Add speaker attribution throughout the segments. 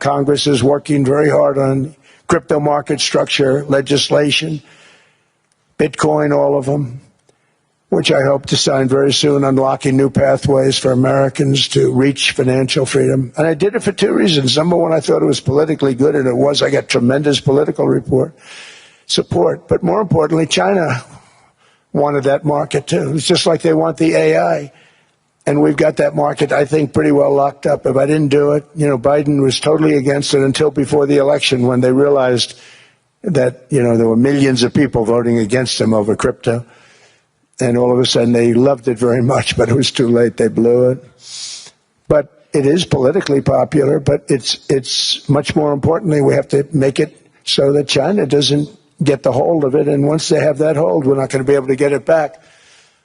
Speaker 1: Congress is working very hard on crypto market structure legislation, Bitcoin, all of them, which I hope to sign very soon, unlocking new pathways for Americans to reach financial freedom. And I did it for two reasons. Number one, I thought it was politically good, and it was. I got tremendous political support. But more importantly, China wanted that market too. It's just like they want the AI. And we've got that market, I think, pretty well locked up. If I didn't do it, Biden was totally against it until before the election, when they realized that, there were millions of people voting against him over crypto. And all of a sudden they loved it very much, but it was too late. They blew it. But it is politically popular, but it's much more importantly, we have to make it so that China doesn't get the hold of it. And once they have that hold, we're not going to be able to get it back.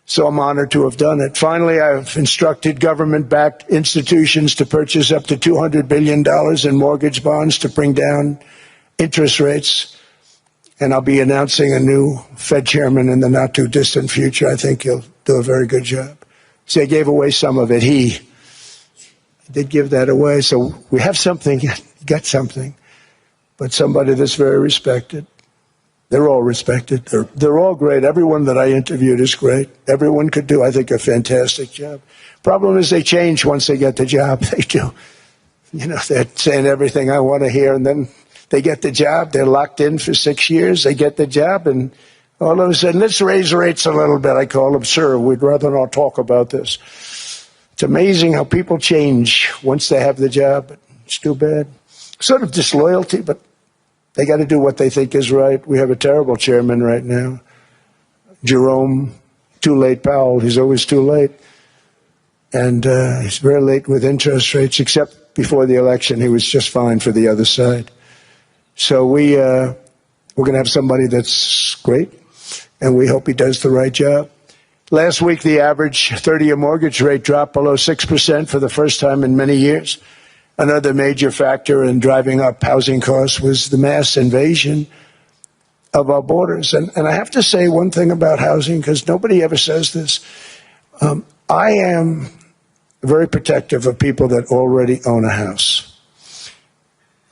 Speaker 1: So I'm honored to have done it. Finally, I've instructed government-backed institutions to purchase up to $200 billion in mortgage bonds to bring down interest rates. And I'll be announcing a new Fed chairman in the not-too-distant future. I think he'll do a very good job. See, I gave away some of it. He did give that away. So we have something, got something, but somebody that's very respected. They're all respected. They're all great. Everyone that I interviewed is great. Everyone could do, I think, a fantastic job. Problem is they change once they get the job. They do. They're saying everything I want to hear, and then they get the job. They're locked in for 6 years. They get the job, and all of a sudden, let's raise rates a little bit. I call them, sir, we'd rather not talk about this. It's amazing how people change once they have the job. But it's too bad. Sort of disloyalty, but they got to do what they think is right. We have a terrible chairman right now, Jerome, too late Powell. He's always too late. And he's very late with interest rates, except before the election. He was just fine for the other side. So we're going to have somebody that's great, and we hope he does the right job. Last week, the average 30-year mortgage rate dropped below 6% for the first time in many years. Another major factor in driving up housing costs was the mass invasion of our borders. And I have to say one thing about housing, because nobody ever says this. I am very protective of people that already own a house,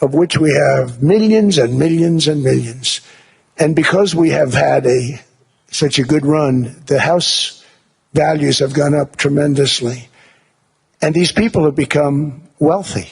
Speaker 1: of which we have millions and millions and millions. And because we have had such a good run, the house values have gone up tremendously. And these people have become wealthy.